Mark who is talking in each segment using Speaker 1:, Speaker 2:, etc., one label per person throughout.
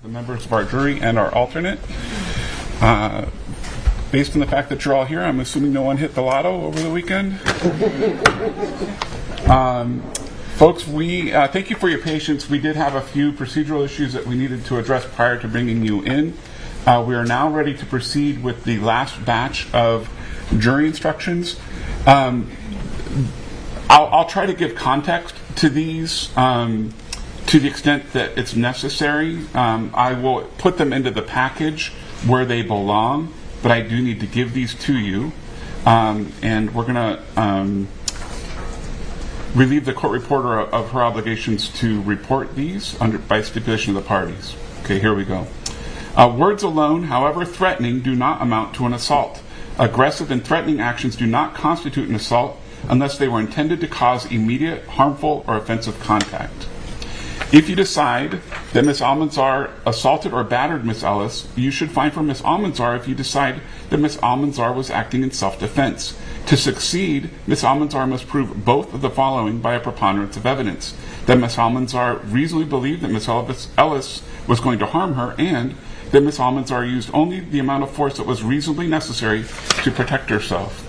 Speaker 1: the members of our jury and our alternate. Based on the fact that you're all here, I'm assuming no one hit the lotto over the weekend. Folks, we thank you for your patience. We did have a few procedural issues that we needed to address prior to bringing you in. We are now ready to proceed with the last batch of jury instructions. I'll try to give context to these to the extent that it's necessary. I will put them into the package where they belong, but I do need to give these to you. And we're going to relieve the court reporter of her obligations to report these by stipulation of the parties. Okay, here we go. Words alone, however threatening, do not amount to an assault. Aggressive and threatening actions do not constitute an assault unless they were intended to cause immediate, harmful, or offensive contact. If you decide that Ms. Almanzar assaulted or battered Ms. Ellis, you should fine for Ms. Almanzar if you decide that Ms. Almanzar was acting in self-defense. To succeed, Ms. Almanzar must prove both of the following by a preponderance of evidence: that Ms. Almanzar reasonably believed that Ms. Ellis was going to harm her, and that Ms. Almanzar used only the amount of force that was reasonably necessary to protect herself.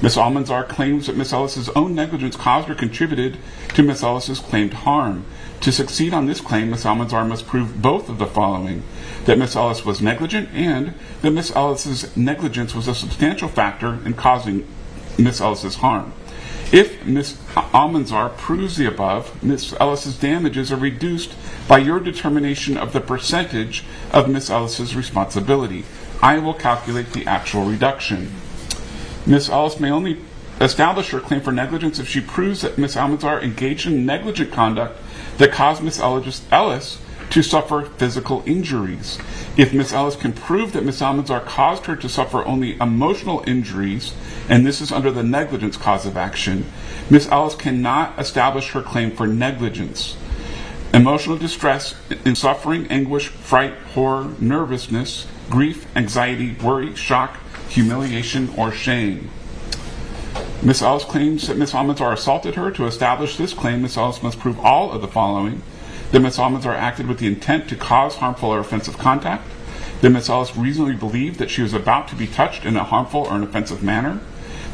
Speaker 1: Ms. Almanzar claims that Ms. Ellis's own negligence caused or contributed to Ms. Ellis's claimed harm. To succeed on this claim, Ms. Almanzar must prove both of the following: that Ms. Ellis was negligent, and that Ms. Ellis's negligence was a substantial factor in causing Ms. Ellis's harm. If Ms. Almanzar proves the above, Ms. Ellis's damages are reduced by your determination of the percentage of Ms. Ellis's responsibility. I will calculate the actual reduction. Ms. Ellis may only establish her claim for negligence if she proves that Ms. Almanzar engaged in negligent conduct that caused Ms. Ellis to suffer physical injuries. If Ms. Ellis can prove that Ms. Almanzar caused her to suffer only emotional injuries, and this is under the negligence cause of action, Ms. Ellis cannot establish her claim for negligence. Emotional distress in suffering, anguish, fright, horror, nervousness, grief, anxiety, worry, shock, humiliation, or shame. Ms. Ellis claims that Ms. Almanzar assaulted her. To establish this claim, Ms. Ellis must prove all of the following: that Ms. Almanzar acted with the intent to cause harmful or offensive contact, that Ms. Ellis reasonably believed that she was about to be touched in a harmful or an offensive manner,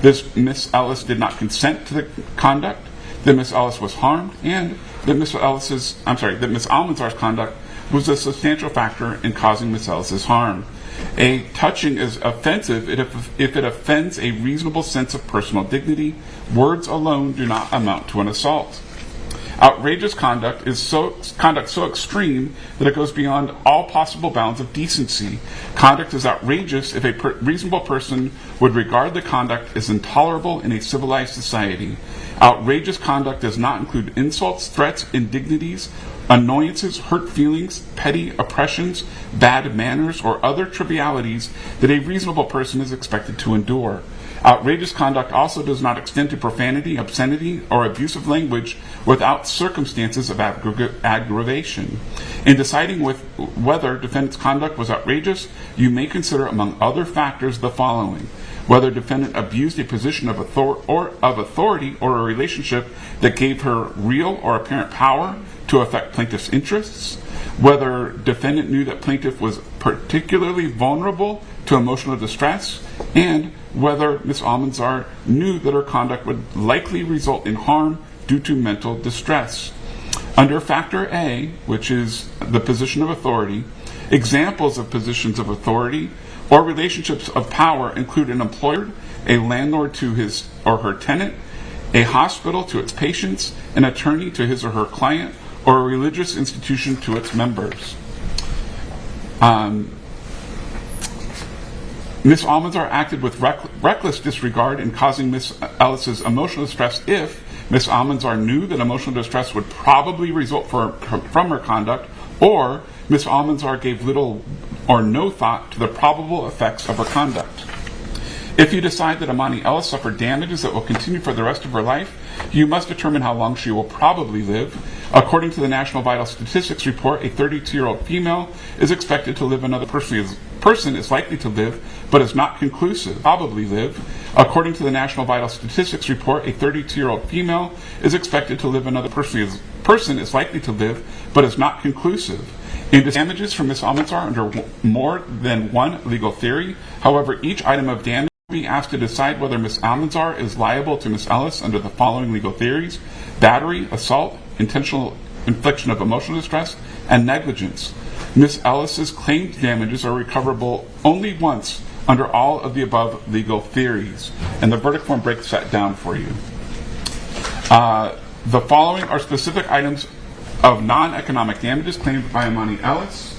Speaker 1: that Ms. Ellis did not consent to the conduct, that Ms. Ellis was harmed, and that Ms. Almanzar's conduct was a substantial factor in causing Ms. Ellis's harm. A touching is offensive if it offends a reasonable sense of personal dignity. Words alone do not amount to an assault. Outrageous conduct is so extreme that it goes beyond all possible bounds of decency. Conduct is outrageous if a reasonable person would regard the conduct as intolerable in a civilized society. Outrageous conduct does not include insults, threats, indignities, annoyances, hurt feelings, petty oppressions, bad manners, or other trivialities that a reasonable person is expected to endure. Outrageous conduct also does not extend to profanity, obscenity, or abusive language without circumstances of aggravation. In deciding whether defendant's conduct was outrageous, you may consider, among other factors, the following: whether defendant abused a position of authority or a relationship that gave her real or apparent power to affect plaintiff's interests, whether defendant knew that plaintiff was particularly vulnerable to emotional distress, and whether Ms. Almanzar knew that her conduct would likely result in harm due to mental distress. Under Factor A, which is the position of authority, examples of positions of authority or relationships of power include an employer, a landlord to his or her tenant, a hospital to its patients, an attorney to his or her client, or a religious institution to its members. Ms. Almanzar acted with reckless disregard in causing Ms. Ellis's emotional distress if Ms. Almanzar knew that emotional distress would probably result from her conduct, or Ms. Almanzar gave little or no thought to the probable effects of her conduct. If you decide that Amani Ellis suffered damages that will continue for the rest of her life, you must determine how long she will probably live. According to the National Vital Statistics Report, a 32-year-old female is expected to live another person is likely to live, but is not conclusive. Probably live. According to the National Vital Statistics Report, a 32-year-old female is expected to live another person is likely to live, but is not conclusive. In damages from Ms. Almanzar under more than one legal theory, however, each item of damage will be asked to decide whether Ms. Almanzar is liable to Ms. Ellis under the following legal theories: battery, assault, intentional infliction of emotional distress, and negligence. Ms. Ellis's claimed damages are recoverable only once under all of the above legal theories. And the verdict form breaks that down for you. The following are specific items of non-economic damages claimed by Imani Ellis.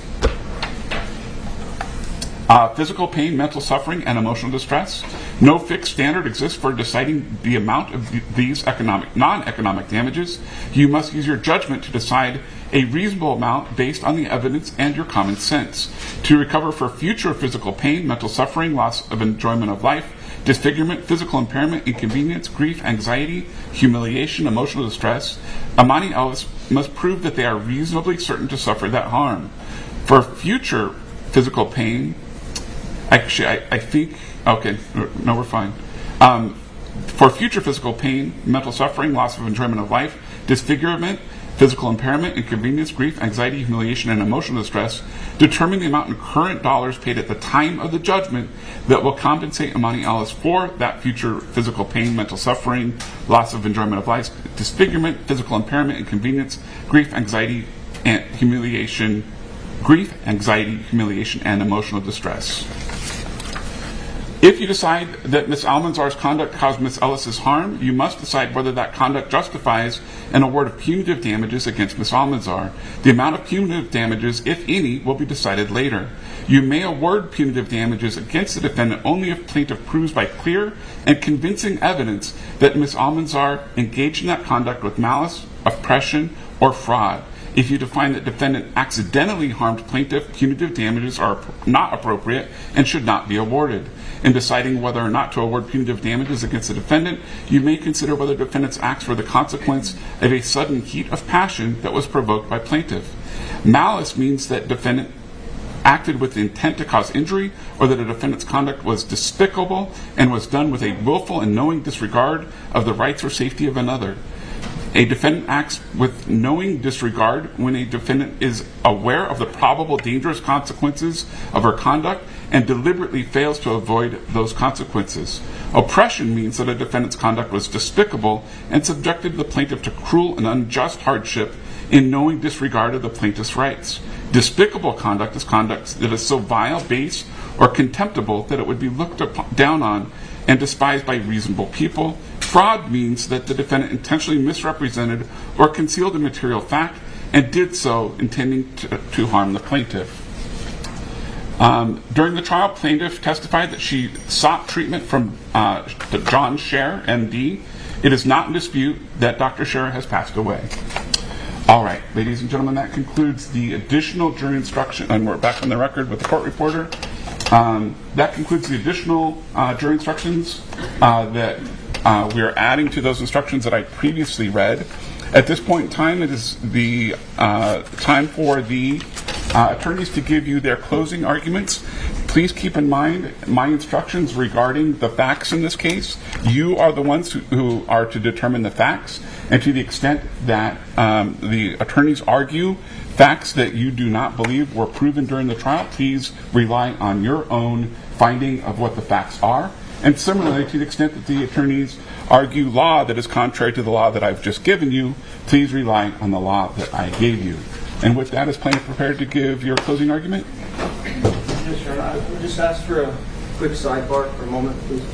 Speaker 1: Physical pain, mental suffering, and emotional distress. No fixed standard exists for deciding the amount of these non-economic damages. You must use your judgment to decide a reasonable amount based on the evidence and your common sense. To recover for future physical pain, mental suffering, loss of enjoyment of life, disfigurement, physical impairment, inconvenience, grief, anxiety, humiliation, emotional distress, Imani Ellis must prove that they are reasonably certain to suffer that harm. For future physical pain, I think, okay, no, we're fine. For future physical pain, mental suffering, loss of enjoyment of life, disfigurement, physical impairment, inconvenience, grief, anxiety, humiliation, and emotional distress, determine the amount in current dollars paid at the time of the judgment that will compensate Imani Ellis for that future physical pain, mental suffering, loss of enjoyment of life, disfigurement, physical impairment, inconvenience, grief, anxiety, and humiliation, and emotional distress. If you decide that Ms. Almanzar's conduct caused Ms. Ellis's harm, you must decide whether that conduct justifies an award of punitive damages against Ms. Almanzar. The amount of punitive damages, if any, will be decided later. You may award punitive damages against the defendant only if plaintiff proves by clear and convincing evidence that Ms. Almanzar engaged in that conduct with malice, oppression, or fraud. If you find that defendant accidentally harmed plaintiff, punitive damages are not appropriate and should not be awarded. In deciding whether or not to award punitive damages against the defendant, you may consider whether defendant's acts were the consequence of a sudden heat of passion that was provoked by plaintiff. Malice means that defendant acted with the intent to cause injury, or that a defendant's conduct was despicable and was done with a willful and knowing disregard of the rights or safety of another. A defendant acts with knowing disregard when a defendant is aware of the probable dangerous consequences of her conduct and deliberately fails to avoid those consequences. Oppression means that a defendant's conduct was despicable and subjected the plaintiff to cruel and unjust hardship in knowing disregard of the plaintiff's rights. Despicable conduct is conduct that is so vile, base, or contemptible that it would be looked down on and despised by reasonable people. Fraud means that the defendant intentionally misrepresented or concealed a material fact and did so intending to harm the plaintiff. During the trial, plaintiff testified that she sought treatment from John Scher, MD. It is not in dispute that Dr. Scher has passed away. All right, ladies and gentlemen, that concludes the additional jury instruction, and we're back on the record with the court reporter. That concludes the additional jury instructions that we are adding to those instructions that I previously read. At this point in time, it is the time for the attorneys to give you their closing arguments. Please keep in mind my instructions regarding the facts in this case. You are the ones who are to determine the facts, and to the extent that the attorneys argue facts that you do not believe were proven during the trial, please rely on your own finding of what the facts are. And similarly, to the extent that the attorneys argue law that is contrary to the law that I've just given you, please rely on the law that I gave you. And with that, is plaintiff prepared to give your closing argument?
Speaker 2: Yes, Your Honor. I would just ask for a quick sidebar for a moment, please.